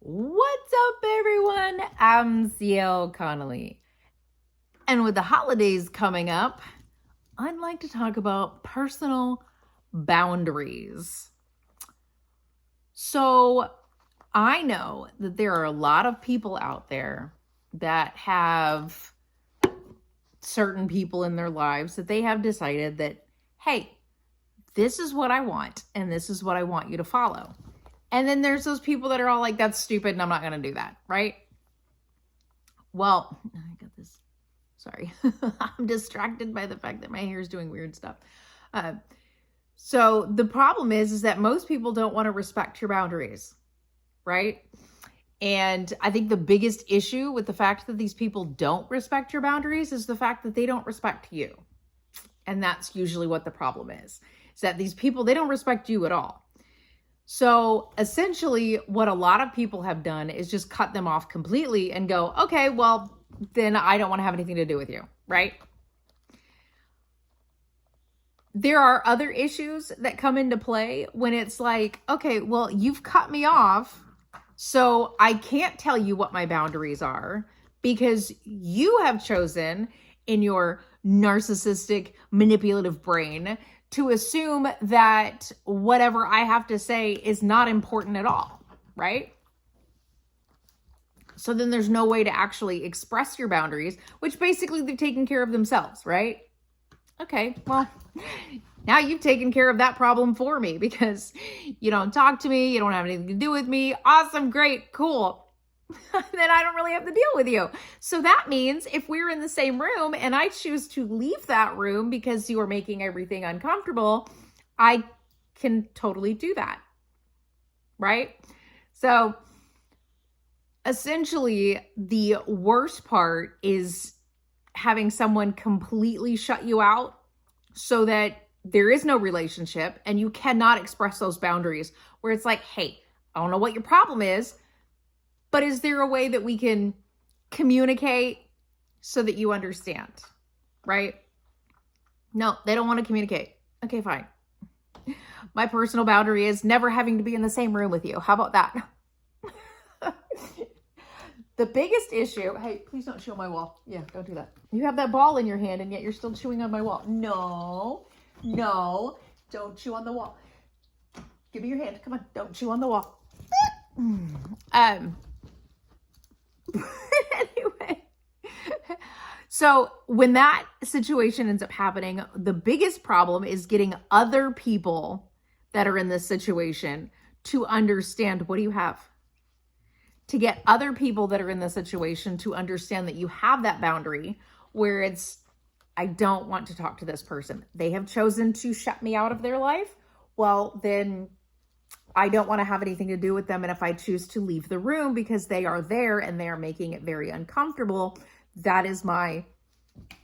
What's up, everyone? I'm CL Connolly. And with the holidays coming up, I'd like to talk about personal boundaries. So I know that there are a lot of people out there that have certain people in their lives that they have decided that, hey, this is what I want, and this is what I want you to follow. And then there's those people that are all like, that's stupid and I'm not going to do that, right? Well, I got this. Sorry. I'm distracted by the fact that my hair is doing weird stuff. So the problem is that most people don't want to respect your boundaries, right? And I think the biggest issue with the fact that these people don't respect your boundaries is the fact that they don't respect you. And that's usually what the problem is that these people, they don't respect you at all. So essentially what a lot of people have done is just cut them off completely and go, okay, well, then I don't want to have anything to do with you, right? There are other issues that come into play when it's like, okay, well, you've cut me off, so I can't tell you what my boundaries are because you have chosen in your narcissistic, manipulative brain to assume that whatever I have to say is not important at all, right? So then there's no way to actually express your boundaries, which basically they've taken care of themselves, right? Okay, well, now you've taken care of that problem for me because you don't talk to me, you don't have anything to do with me. Awesome, great, cool. Then I don't really have to deal with you. So that means if we're in the same room and I choose to leave that room because you are making everything uncomfortable, I can totally do that, right? So essentially the worst part is having someone completely shut you out so that there is no relationship and you cannot express those boundaries where it's like, hey, I don't know what your problem is, but is there a way that we can communicate so that you understand, right? No, they don't want to communicate. Okay, fine. My personal boundary is never having to be in the same room with you. How about that? The biggest issue, hey, please don't chew on my wall. Yeah, don't do that. You have that ball in your hand and yet you're still chewing on my wall. No, don't chew on the wall. Give me your hand. Come on, don't chew on the wall. Anyway, so when that situation ends up happening, the biggest problem is getting other people that are in this situation to understand what do you have. To get other people that are in this situation to understand that you have that boundary where it's, I don't want to talk to this person. They have chosen to shut me out of their life. Well, then I don't want to have anything to do with them. And if I choose to leave the room because they are there and they are making it very uncomfortable, that is my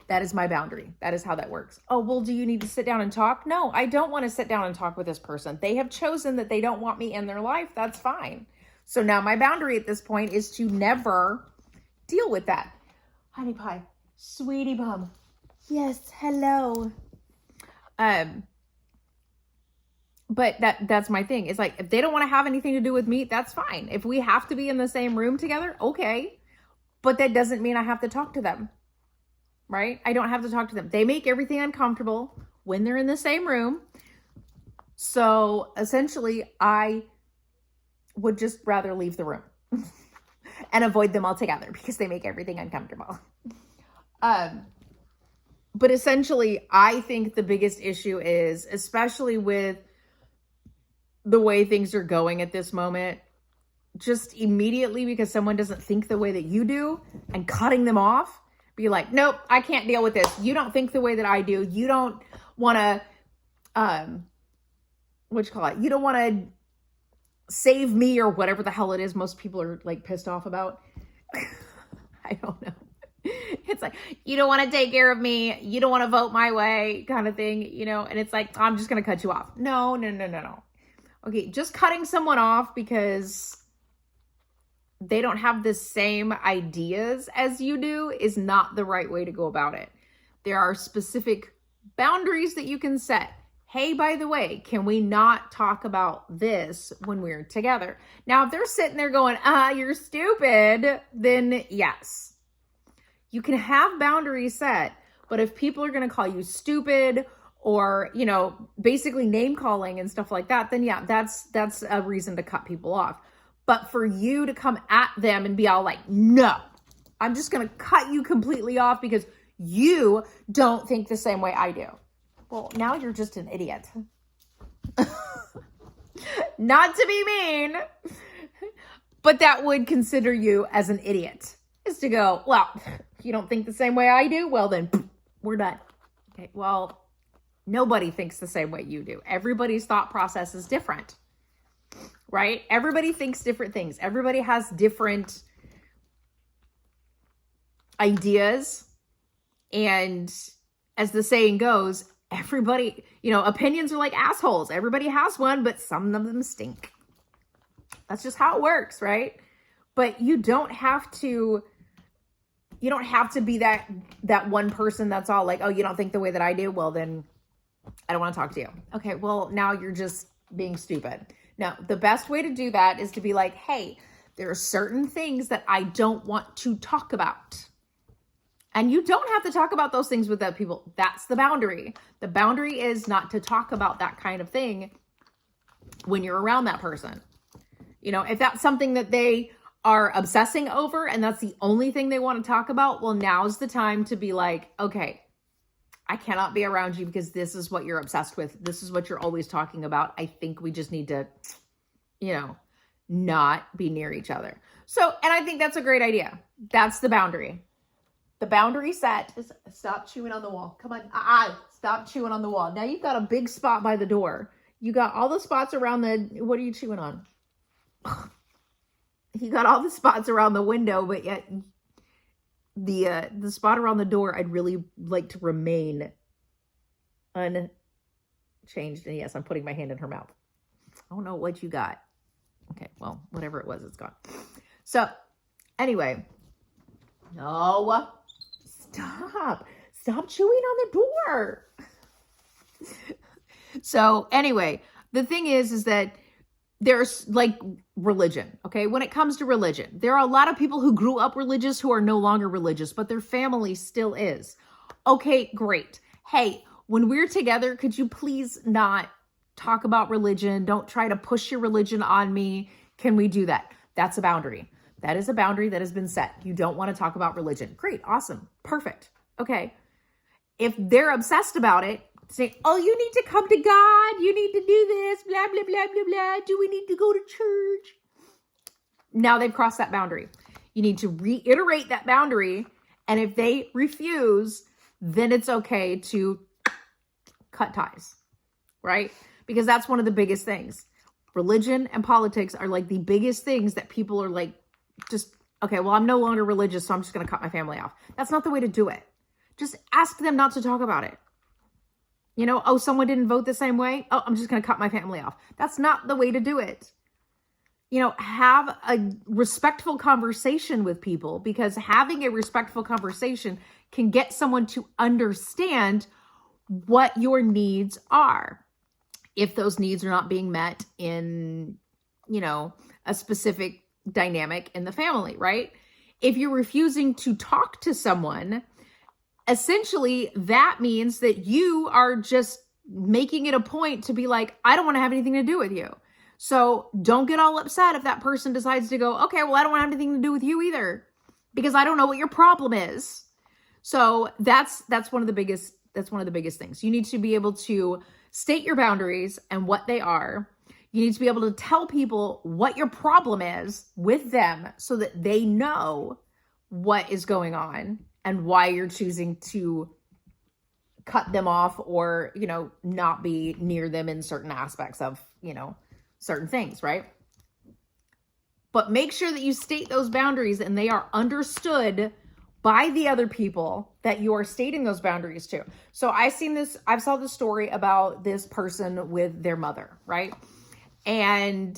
boundary. That is how that works. Oh, well, do you need to sit down and talk? No, I don't want to sit down and talk with this person. They have chosen that they don't want me in their life. That's fine. So now my boundary at this point is to never deal with that. Honey pie, sweetie bum. Yes, hello. But that's my thing. It's like, if they don't want to have anything to do with me, that's fine. If we have to be in the same room together, okay. But that doesn't mean I have to talk to them, right? I don't have to talk to them. They make everything uncomfortable when they're in the same room. So essentially, I would just rather leave the room and avoid them altogether because they make everything uncomfortable. But essentially, I think the biggest issue is, especially with the way things are going at this moment, just immediately because someone doesn't think the way that you do and cutting them off, be like, nope, I can't deal with this. You don't think the way that I do. You don't want to, you don't want to save me or whatever the hell it is most people are like pissed off about. I don't know. It's like, you don't want to take care of me. You don't want to vote my way kind of thing, you know? And it's like, I'm just going to cut you off. No. Okay, just cutting someone off because they don't have the same ideas as you do is not the right way to go about it. There are specific boundaries that you can set. hey, by the way, can we not talk about this when we're together? Now, if they're sitting there going, you're stupid, then yes, you can have boundaries set. But if people are going to call you stupid or, basically name calling and stuff like that, then yeah, that's a reason to cut people off. But for you to come at them and be all like, no, I'm just going to cut you completely off because you don't think the same way I do. Well, now you're just an idiot. Not to be mean, but that would consider you as an idiot. Is to go, well, you don't think the same way I do? Well, then we're done. Okay, well, nobody thinks the same way you do. Everybody's thought process is different, right? Everybody thinks different things. Everybody has different ideas. And as the saying goes, everybody, opinions are like assholes. Everybody has one, but some of them stink. That's just how it works, right? But you don't have to be that one person that's all like, oh, you don't think the way that I do? Well, then I don't want to talk to you. Okay, well, now you're just being stupid. Now, the best way to do that is to be like, hey, there are certain things that I don't want to talk about. And you don't have to talk about those things with other people. That's the boundary. The boundary is not to talk about that kind of thing when you're around that person. If that's something that they are obsessing over and that's the only thing they want to talk about, well, now's the time to be like, okay, I cannot be around you because this is what you're obsessed with. This is what you're always talking about. I think we just need to, not be near each other. So, and I think that's a great idea. That's the boundary. The boundary set is stop chewing on the wall. Come on. Stop chewing on the wall. Now you've got a big spot by the door. You got all the spots around what are you chewing on? You got all the spots around the window, but yet the spot around the door, I'd really like to remain unchanged. And yes, I'm putting my hand in her mouth. I don't know what you got. Okay, well, whatever it was, it's gone. So anyway, no, stop chewing on the door. So anyway, the thing is that there's like religion, okay? When it comes to religion, there are a lot of people who grew up religious who are no longer religious, but their family still is. Okay, great. Hey, when we're together, could you please not talk about religion? Don't try to push your religion on me. Can we do that? That's a boundary. That is a boundary that has been set. You don't want to talk about religion. Great, awesome, perfect. Okay. If they're obsessed about it, say, oh, you need to come to God. You need to do this, blah, blah, blah, blah, blah. Do we need to go to church? Now they've crossed that boundary. You need to reiterate that boundary. And if they refuse, then it's okay to cut ties, right? Because that's one of the biggest things. Religion and politics are like the biggest things that people are like, just, okay, well, I'm no longer religious, so I'm just going to cut my family off. That's not the way to do it. Just ask them not to talk about it. Oh, someone didn't vote the same way. Oh, I'm just going to cut my family off. That's not the way to do it. Have a respectful conversation with people, because having a respectful conversation can get someone to understand what your needs are. If those needs are not being met in, a specific dynamic in the family, right? If you're refusing to talk to someone, essentially that means that you are just making it a point to be like, I don't want to have anything to do with you. So don't get all upset if that person decides to go, okay, well, I don't want to have anything to do with you either, because I don't know what your problem is. So that's one of the biggest things. You need to be able to state your boundaries and what they are. You need to be able to tell people what your problem is with them so that they know what is going on and why you're choosing to cut them off or, not be near them in certain aspects of, certain things, right? But make sure that you state those boundaries and they are understood by the other people that you are stating those boundaries to. So I saw this story about this person with their mother, right? And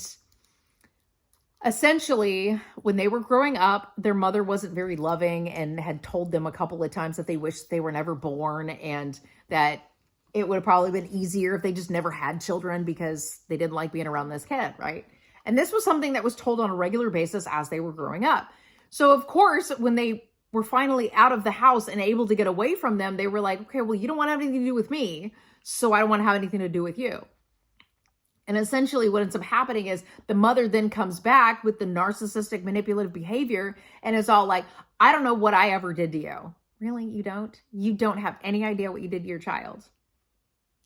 essentially, when they were growing up, their mother wasn't very loving and had told them a couple of times that they wished they were never born and that it would have probably been easier if they just never had children because they didn't like being around this kid, right? And this was something that was told on a regular basis as they were growing up. So of course, when they were finally out of the house and able to get away from them, they were like, okay, well, you don't want to have anything to do with me, so I don't want to have anything to do with you. And essentially what ends up happening is the mother then comes back with the narcissistic manipulative behavior and is all like, I don't know what I ever did to you. Really? You don't? You don't have any idea what you did to your child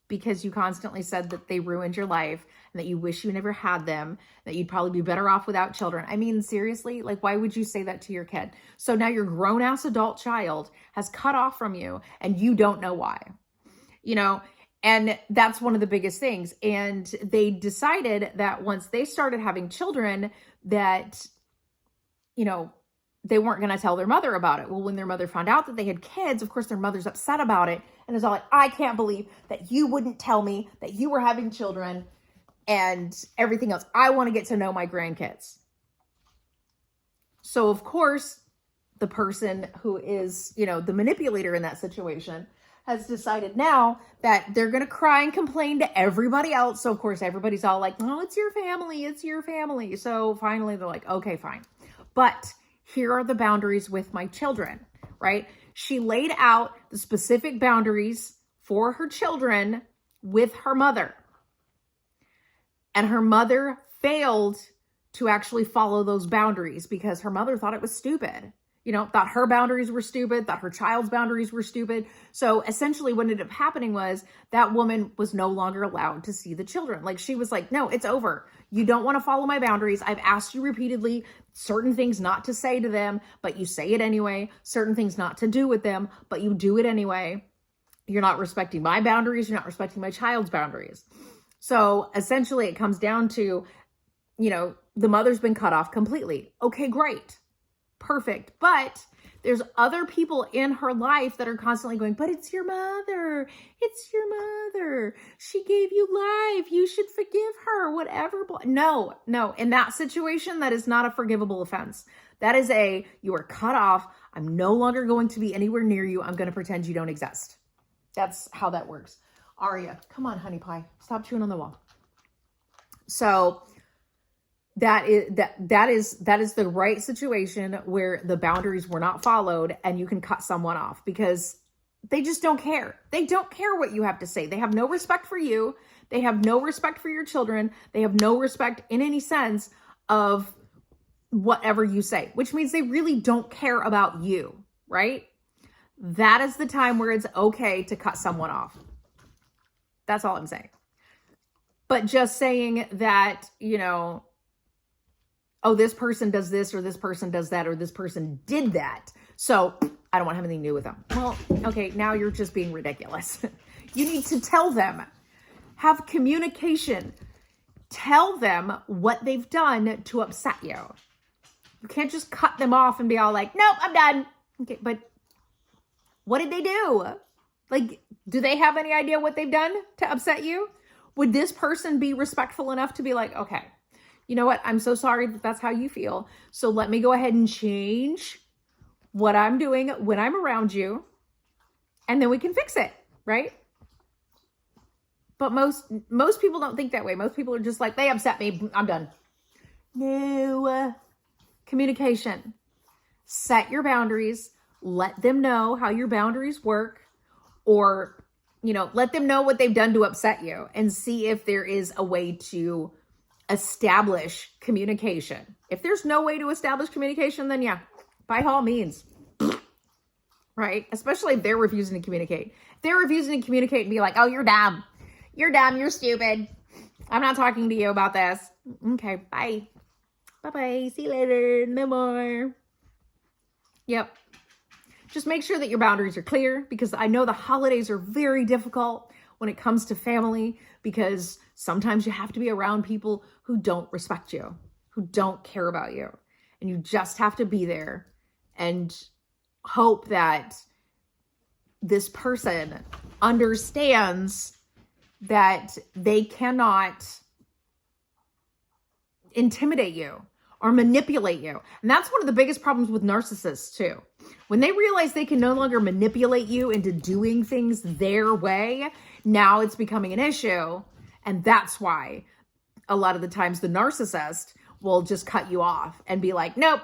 because you constantly said that they ruined your life and that you wish you never had them, that you'd probably be better off without children. I mean, seriously, like, why would you say that to your kid? So now your grown-ass adult child has cut off from you and you don't know why, you know? And that's one of the biggest things. And they decided that once they started having children that, you know, they weren't going to tell their mother about it. Well, when their mother found out that they had kids, of course, their mother's upset about it. And is all like, I can't believe that you wouldn't tell me that you were having children and everything else. I want to get to know my grandkids. So of course, the person who is, you know, the manipulator in that situation has decided now that they're going to cry and complain to everybody else. So of course, everybody's all like, oh, it's your family. It's your family. So finally they're like, okay, fine. But here are the boundaries with my children, right? She laid out the specific boundaries for her children with her mother. And her mother failed to actually follow those boundaries because her mother thought it was stupid. You know, thought her boundaries were stupid, thought her child's boundaries were stupid. So essentially what ended up happening was that woman was no longer allowed to see the children. Like she was like, no, it's over. You don't want to follow my boundaries. I've asked you repeatedly certain things not to say to them, but you say it anyway. Certain things not to do with them, but you do it anyway. You're not respecting my boundaries. You're not respecting my child's boundaries. So essentially it comes down to, you know, the mother's been cut off completely. Okay, great. Perfect. But there's other people in her life that are constantly going, but it's your mother. It's your mother. She gave you life. You should forgive her, whatever. No. In that situation, that is not a forgivable offense. That is you are cut off. I'm no longer going to be anywhere near you. I'm going to pretend you don't exist. That's how that works. Aria, come on, honey pie. Stop chewing on the wall. So that is the right situation where the boundaries were not followed and you can cut someone off because they just don't care. They don't care what you have to say. They have no respect for you. They have no respect for your children. They have no respect in any sense of whatever you say, which means they really don't care about you, right? That is the time where it's okay to cut someone off. That's all I'm saying. But just saying that, you know, oh, this person does this or this person does that or this person did that, so I don't want to have anything to do with them. Well, okay, now you're just being ridiculous. You need to tell them. Have communication. Tell them what they've done to upset you. You can't just cut them off and be all like, nope, I'm done. Okay, but what did they do? Like, do they have any idea what they've done to upset you? Would this person be respectful enough to be like, okay, you know what? I'm so sorry that that's how you feel. So let me go ahead and change what I'm doing when I'm around you. And then we can fix it, right? But most people don't think that way. Most people are just like, they upset me. I'm done. No. Communication. Set your boundaries. Let them know how your boundaries work. Or, you know, let them know what they've done to upset you and see if there is a way to establish communication. If there's no way to establish communication, then yeah, by all means, right? Especially if they're refusing to communicate. If they're refusing to communicate and be like, oh, you're dumb. You're dumb. You're stupid. I'm not talking to you about this. Okay, bye. Bye-bye. See you later. No more. Yep. Just make sure that your boundaries are clear because I know the holidays are very difficult when it comes to family because sometimes you have to be around people who don't respect you, who don't care about you. And you just have to be there and hope that this person understands that they cannot intimidate you or manipulate you. And that's one of the biggest problems with narcissists too. When they realize they can no longer manipulate you into doing things their way, Now it's becoming an issue. And that's why a lot of the times the narcissist will just cut you off and be like, nope,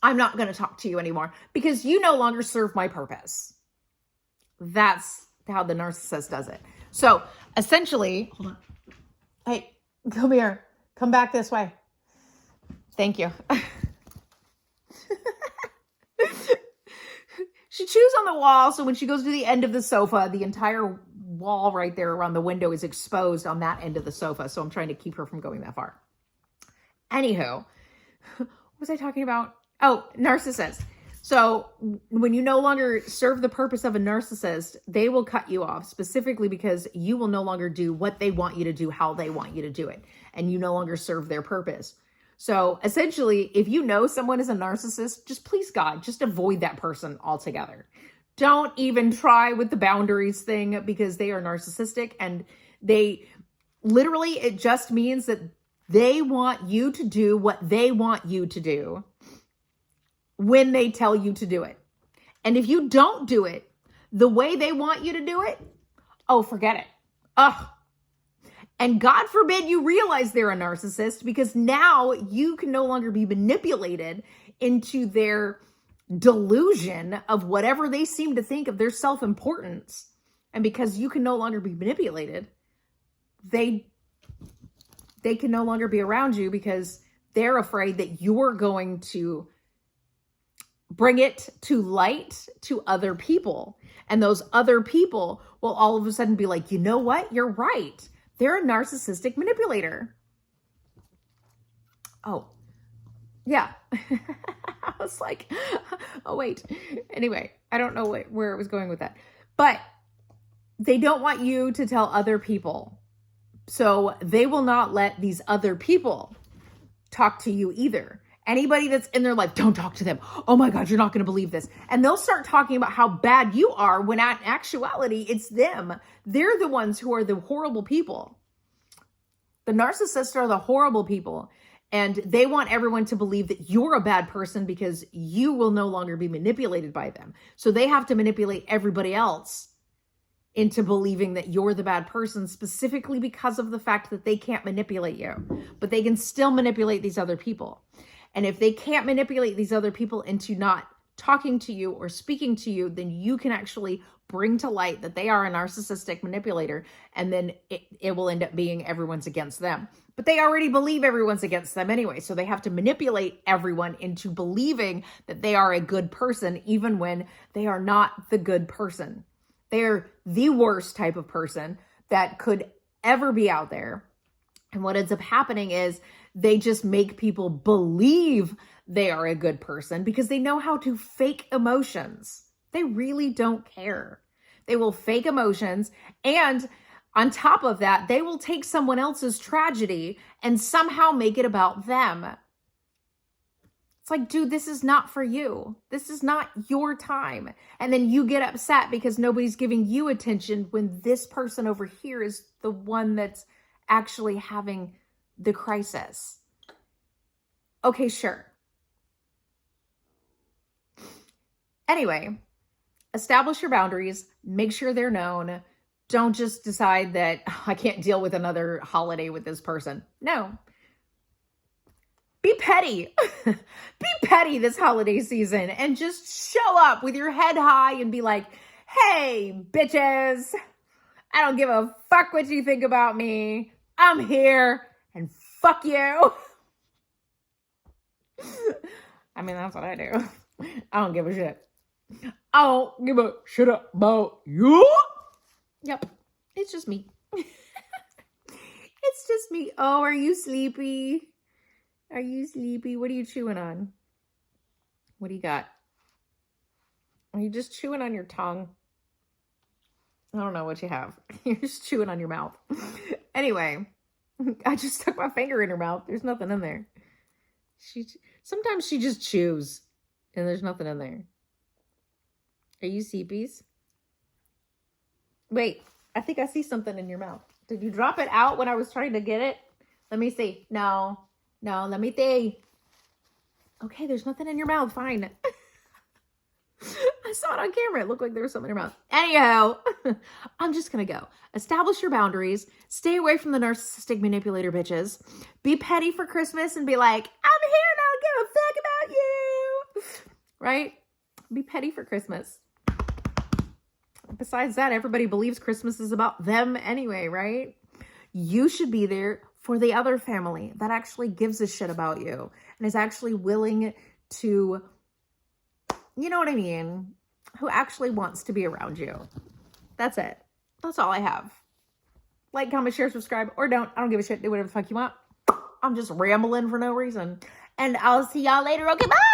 I'm not going to talk to you anymore because you no longer serve my purpose. That's how the narcissist does it. So essentially, hold on. Hey, come here. Come back this way. Thank you. She chews on the wall. So when she goes to the end of the sofa, the entire wall right there around the window is exposed on that end of the sofa. So I'm trying to keep her from going that far. Anywho, what was I talking about? Oh, narcissist. So when you no longer serve the purpose of a narcissist, they will cut you off specifically because you will no longer do what they want you to do, how they want you to do it. And you no longer serve their purpose. So essentially, if you know someone is a narcissist, just please God, just avoid that person altogether. Don't even try with the boundaries thing because they are narcissistic and they literally, it just means that they want you to do what they want you to do when they tell you to do it. And if you don't do it the way they want you to do it, oh, forget it. Ugh. And God forbid you realize they're a narcissist because now you can no longer be manipulated into their delusion of whatever they seem to think of their self-importance. And because you can no longer be manipulated, they can no longer be around you because they're afraid that you're going to bring it to light to other people. And those other people will all of a sudden be like, you know what? You're right. They're a narcissistic manipulator. Oh, yeah. I was like, oh, wait. Anyway, I don't know where it was going with that. But they don't want you to tell other people. So they will not let these other people talk to you either. Anybody that's in their life, don't talk to them. Oh my God, you're not going to believe this. And they'll start talking about how bad you are when in actuality, it's them. They're the ones who are the horrible people. The narcissists are the horrible people. And they want everyone to believe that you're a bad person because you will no longer be manipulated by them. So they have to manipulate everybody else into believing that you're the bad person specifically because of the fact that they can't manipulate you. But they can still manipulate these other people. And if they can't manipulate these other people into not talking to you or speaking to you, then you can actually bring to light that they are a narcissistic manipulator. And then it will end up being everyone's against them. But they already believe everyone's against them anyway. So they have to manipulate everyone into believing that they are a good person, even when they are not the good person. They're the worst type of person that could ever be out there. And what ends up happening is they just make people believe they are a good person because they know how to fake emotions. They really don't care. They will fake emotions. And on top of that, they will take someone else's tragedy and somehow make it about them. It's like, dude, this is not for you. This is not your time. And then you get upset because nobody's giving you attention when this person over here is the one that's actually having the crisis. Okay, sure. Anyway, establish your boundaries. Make sure they're known. Don't just decide that I can't deal with another holiday with this person. No. Be petty. Be petty this holiday season and just show up with your head high and be like, hey, bitches, I don't give a fuck what you think about me. I'm here and fuck you. I mean, that's what I do. I don't give a shit. I don't give a shit about you. Yep. It's just me. It's just me. Oh, are you sleepy? Are you sleepy? What are you chewing on? What do you got? Are you just chewing on your tongue? I don't know what you have. You're just chewing on your mouth. Anyway, I just stuck my finger in her mouth. There's nothing in there. Sometimes she just chews and there's nothing in there. Are you seepies? Wait, I think I see something in your mouth. Did you drop it out when I was trying to get it? Let me see. No, let me see. Okay, there's nothing in your mouth. Fine. I saw it on camera. It looked like there was something in her mouth. Anyhow, I'm just going to go. Establish your boundaries. Stay away from the narcissistic manipulator bitches. Be petty for Christmas and be like, I'm here and I don't give a fuck about you. Right? Be petty for Christmas. Besides that, everybody believes Christmas is about them anyway, right? You should be there for the other family that actually gives a shit about you and is actually willing to, you know what I mean, who actually wants to be around you. That's it. That's all I have. Like, comment, share, subscribe, or don't. I don't give a shit. Do whatever the fuck you want. I'm just rambling for no reason. And I'll see y'all later. Okay, bye.